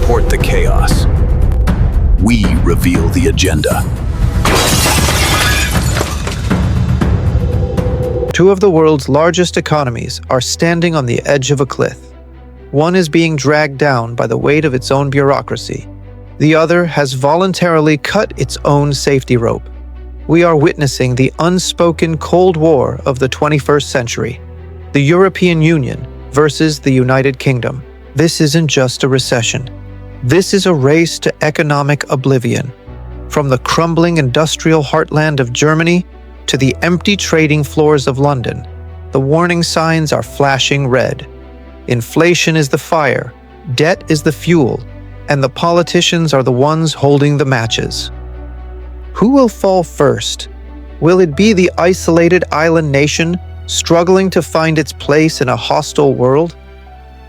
report the chaos. We reveal the agenda. Two of the world's largest economies are standing on the edge of a cliff. One is being dragged down by the weight of its own bureaucracy. The other has voluntarily cut its own safety rope. We are witnessing the unspoken Cold War of the 21st century. The European Union versus the United Kingdom. This isn't just a recession. This is a race to economic oblivion. From the crumbling industrial heartland of Germany to the empty trading floors of London, the warning signs are flashing red. Inflation is the fire, debt is the fuel, and the politicians are the ones holding the matches. Who will fall first? Will it be the isolated island nation struggling to find its place in a hostile world?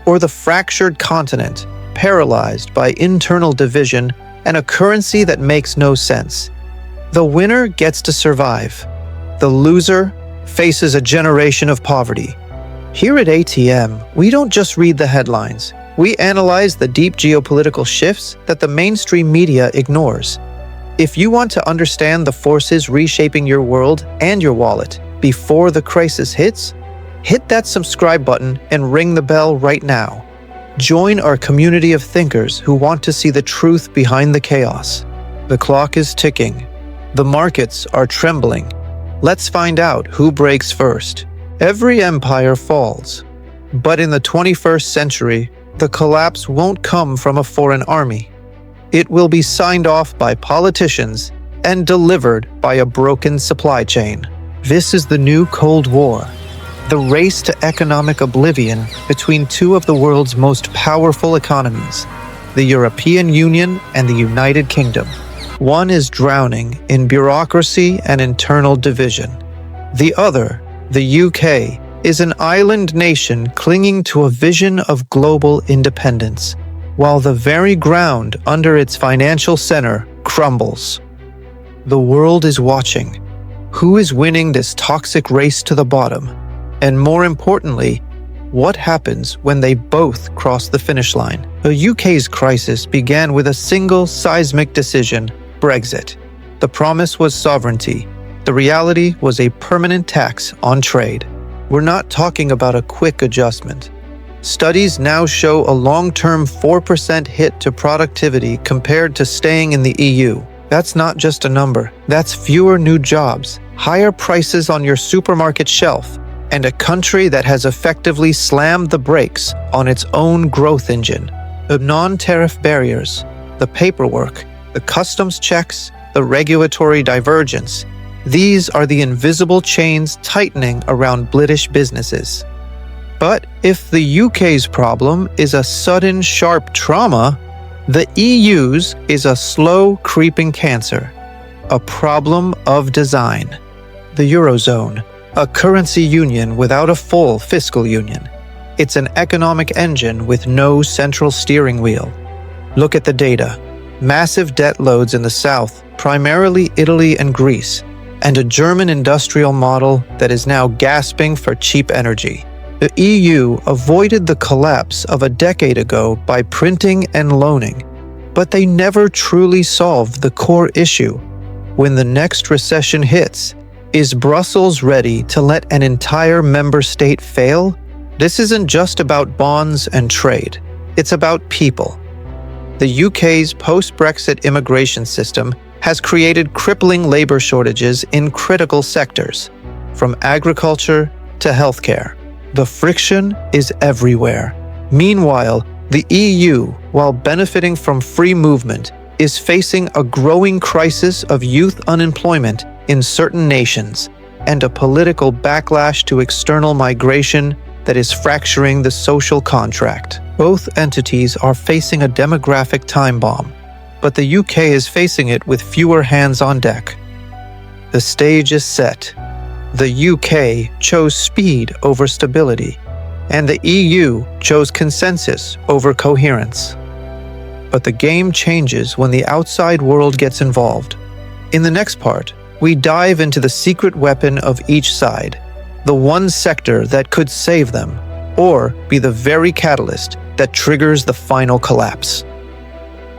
Or the fractured continent, paralyzed by internal division and a currency that makes no sense? The winner gets to survive. The loser faces a generation of poverty. Here at ATM, we don't just read the headlines. We analyze the deep geopolitical shifts that the mainstream media ignores. If you want to understand the forces reshaping your world and your wallet before the crisis hits, hit that subscribe button and ring the bell right now. Join our community of thinkers who want to see the truth behind the chaos. The clock is ticking. The markets are trembling. Let's find out who breaks first. Every empire falls. But in the 21st century, the collapse won't come from a foreign army. It will be signed off by politicians and delivered by a broken supply chain. This is the new Cold War, the race to economic oblivion between two of the world's most powerful economies, the European Union and the United Kingdom. One is drowning in bureaucracy and internal division. The other, the UK, is an island nation clinging to a vision of global independence, while the very ground under its financial center crumbles. The world is watching. Who is winning this toxic race to the bottom? And more importantly, what happens when they both cross the finish line? The UK's crisis began with a single seismic decision: Brexit. The promise was sovereignty. The reality was a permanent tax on trade. We're not talking about a quick adjustment. Studies now show a long-term 4% hit to productivity compared to staying in the EU. That's not just a number. That's fewer new jobs, higher prices on your supermarket shelf, and a country that has effectively slammed the brakes on its own growth engine. The non-tariff barriers, the paperwork, the customs checks, the regulatory divergence, these are the invisible chains tightening around British businesses. But if the UK's problem is a sudden, sharp trauma, the EU's is a slow, creeping cancer, a problem of design. The Eurozone, a currency union without a full fiscal union. It's an economic engine with no central steering wheel. Look at the data. Massive debt loads in the south, primarily Italy and Greece, and a German industrial model that is now gasping for cheap energy. The EU avoided the collapse of a decade ago by printing and loaning, but they never truly solved the core issue. When the next recession hits, is Brussels ready to let an entire member state fail? This isn't just about bonds and trade. It's about people. The UK's post-Brexit immigration system has created crippling labor shortages in critical sectors, from agriculture to healthcare. The friction is everywhere. Meanwhile, the EU, while benefiting from free movement, is facing a growing crisis of youth unemployment in certain nations and a political backlash to external migration that is fracturing the social contract. Both entities are facing a demographic time bomb, but the UK is facing it with fewer hands on deck. The stage is set. The UK chose speed over stability, and the EU chose consensus over coherence. But the game changes when the outside world gets involved. In the next part, we dive into the secret weapon of each side, the one sector that could save them, or be the very catalyst that triggers the final collapse.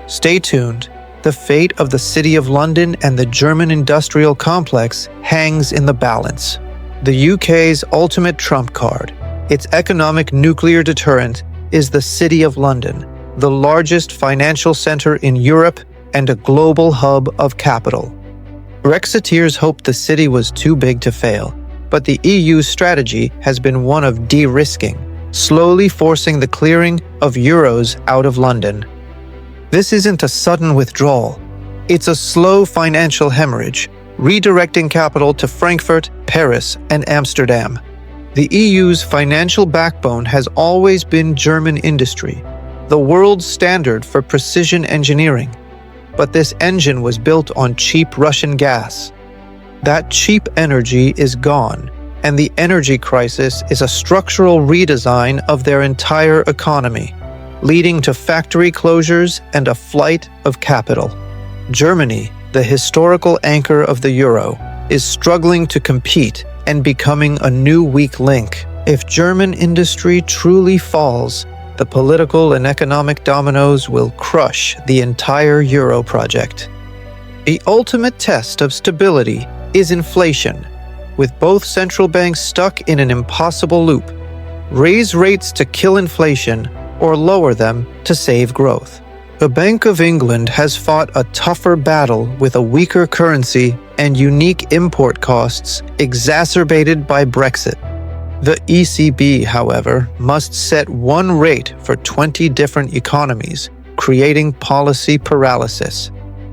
Stay tuned. The fate of the City of London and the German industrial complex hangs in the balance. The UK's ultimate trump card, its economic nuclear deterrent, is the City of London, the largest financial center in Europe and a global hub of capital. Brexiteers hoped the city was too big to fail, but the EU's strategy has been one of de-risking, slowly forcing the clearing of euros out of London. This isn't a sudden withdrawal. It's a slow financial hemorrhage, redirecting capital to Frankfurt, Paris, and Amsterdam. The EU's financial backbone has always been German industry, the world's standard for precision engineering. But this engine was built on cheap Russian gas. That cheap energy is gone, and the energy crisis is a structural redesign of their entire economy, leading to factory closures and a flight of capital. Germany, the historical anchor of the euro, is struggling to compete and becoming a new weak link. If German industry truly falls, the political and economic dominoes will crush the entire euro project. The ultimate test of stability is inflation, with both central banks stuck in an impossible loop: raise rates to kill inflation or lower them to save growth. The Bank of England has fought a tougher battle with a weaker currency and unique import costs exacerbated by Brexit. The ECB, however, must set one rate for 20 different economies, creating policy paralysis.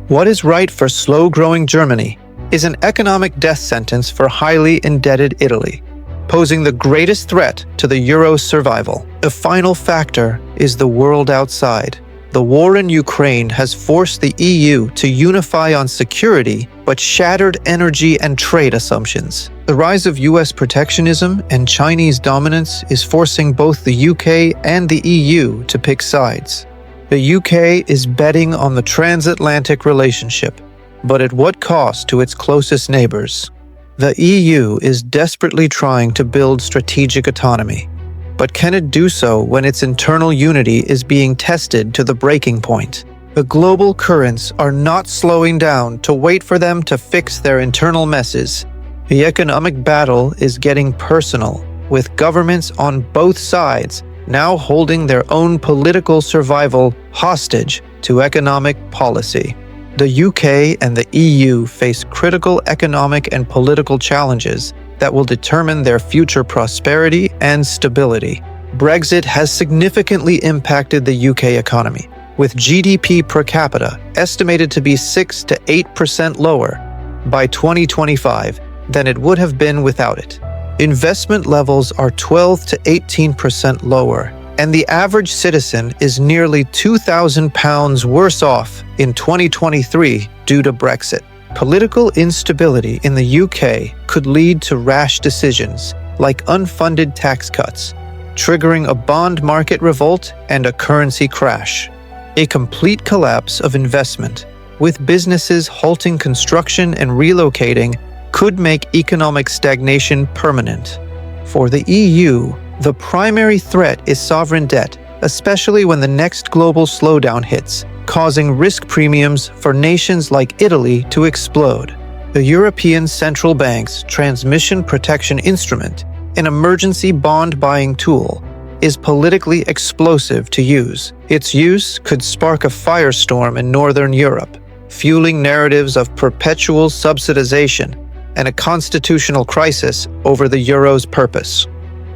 What is right for slow-growing Germany is an economic death sentence for highly indebted Italy, posing the greatest threat to the euro's survival. The final factor is the world outside. The war in Ukraine has forced the EU to unify on security, but shattered energy and trade assumptions. The rise of US protectionism and Chinese dominance is forcing both the UK and the EU to pick sides. The UK is betting on the transatlantic relationship, but at what cost to its closest neighbors? The EU is desperately trying to build strategic autonomy. But can it do so when its internal unity is being tested to the breaking point? The global currents are not slowing down to wait for them to fix their internal messes. The economic battle is getting personal, with governments on both sides now holding their own political survival hostage to economic policy. The UK and the EU face critical economic and political challenges that will determine their future prosperity and stability. Brexit has significantly impacted the UK economy, with GDP per capita estimated to be 6 to 8% lower by 2025 than it would have been without it. Investment levels are 12 to 18% lower, and the average citizen is nearly £2,000 worse off in 2023 due to Brexit. Political instability in the UK could lead to rash decisions, like unfunded tax cuts, triggering a bond market revolt and a currency crash. A complete collapse of investment, with businesses halting construction and relocating, could make economic stagnation permanent. For the EU, the primary threat is sovereign debt, especially when the next global slowdown hits, causing risk premiums for nations like Italy to explode. The European Central Bank's Transmission Protection Instrument, an emergency bond buying tool, is politically explosive to use. Its use could spark a firestorm in Northern Europe, fueling narratives of perpetual subsidization and a constitutional crisis over the euro's purpose.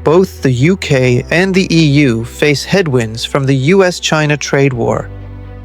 Both the UK and the EU face headwinds from the US-China trade war,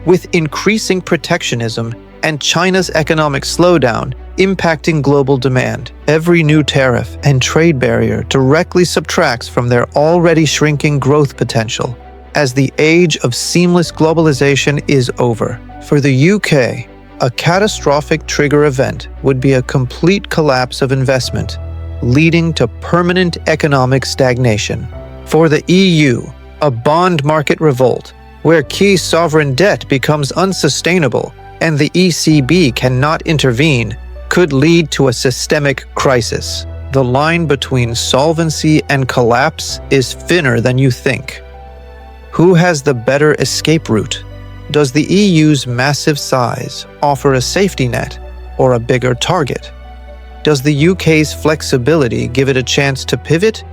with increasing protectionism and China's economic slowdown impacting global demand. Every new tariff and trade barrier directly subtracts from their already shrinking growth potential, as the age of seamless globalization is over. For the UK, a catastrophic trigger event would be a complete collapse of investment, leading to permanent economic stagnation. For the EU, a bond market revolt, where key sovereign debt becomes unsustainable and the ECB cannot intervene, could lead to a systemic crisis. The line between solvency and collapse is thinner than you think. Who has the better escape route? Does the EU's massive size offer a safety net or a bigger target? Does the UK's flexibility give it a chance to pivot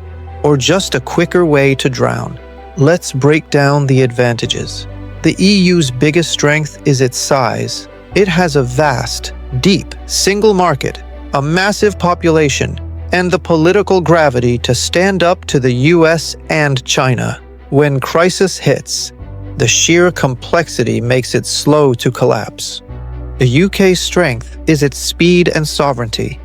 or just a quicker way to drown? Let's break down the advantages. The EU's biggest strength is its size. It has a vast, deep, single market, a massive population, and the political gravity to stand up to the US and China. When crisis hits, the sheer complexity makes it slow to collapse. The UK's strength is its speed and sovereignty.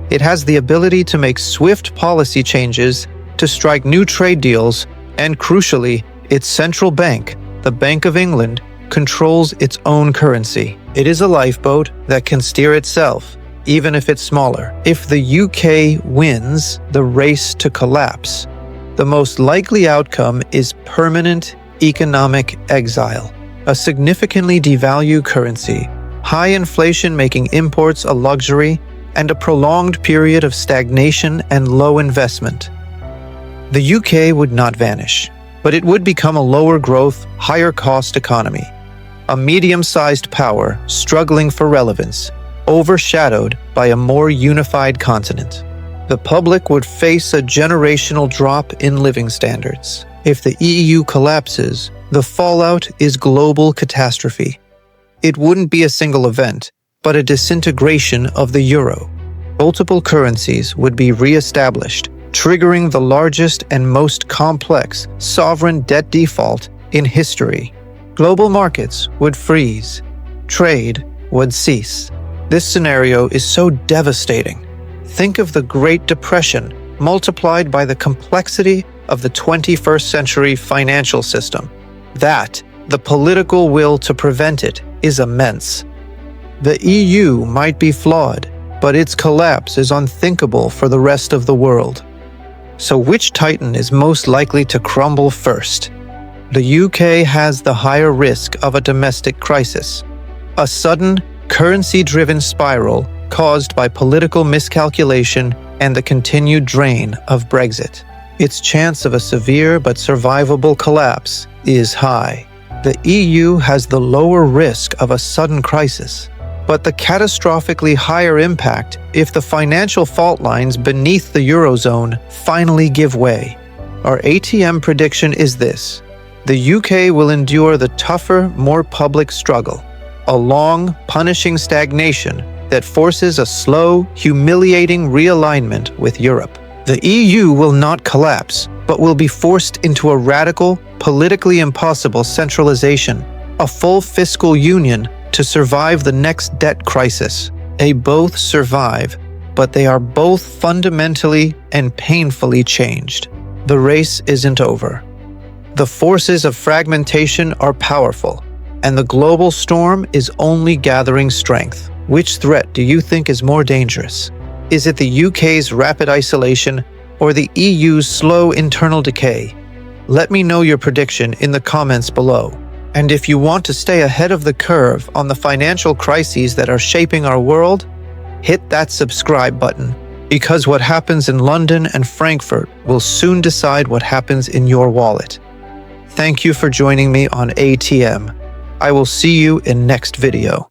It has the ability to make swift policy changes, to strike new trade deals, and crucially, its central bank, the Bank of England, controls its own currency. It is a lifeboat that can steer itself, even if it's smaller. If the UK wins the race to collapse, the most likely outcome is permanent economic exile, a significantly devalued currency, high inflation making imports a luxury, and a prolonged period of stagnation and low investment. The UK would not vanish, but it would become a lower growth, higher cost economy, a medium-sized power struggling for relevance, overshadowed by a more unified continent. The public would face a generational drop in living standards. If the EU collapses, the fallout is global catastrophe. It wouldn't be a single event, but a disintegration of the euro. Multiple currencies would be re-established, triggering the largest and most complex sovereign debt default in history. Global markets would freeze. Trade would cease. This scenario is so devastating. Think of the Great Depression multiplied by the complexity of the 21st century financial system. The political will to prevent it is immense. The EU might be flawed, but its collapse is unthinkable for the rest of the world. So which titan is most likely to crumble first? The UK has the higher risk of a domestic crisis, a sudden, currency-driven spiral caused by political miscalculation and the continued drain of Brexit. Its chance of a severe but survivable collapse is high. The EU has the lower risk of a sudden crisis, but the catastrophically higher impact if the financial fault lines beneath the Eurozone finally give way. Our ATM prediction is this: the UK will endure the tougher, more public struggle, a long, punishing stagnation that forces a slow, humiliating realignment with Europe. The EU will not collapse, but will be forced into a radical, politically impossible centralization, a full fiscal union to survive the next debt crisis. They both survive, but they are both fundamentally and painfully changed. The race isn't over. The forces of fragmentation are powerful, and the global storm is only gathering strength. Which threat do you think is more dangerous? Is it the UK's rapid isolation or the EU's slow internal decay? Let me know your prediction in the comments below. And if you want to stay ahead of the curve on the financial crises that are shaping our world, hit that subscribe button, because what happens in London and Frankfurt will soon decide what happens in your wallet. Thank you for joining me on ATM. I will see you in next video.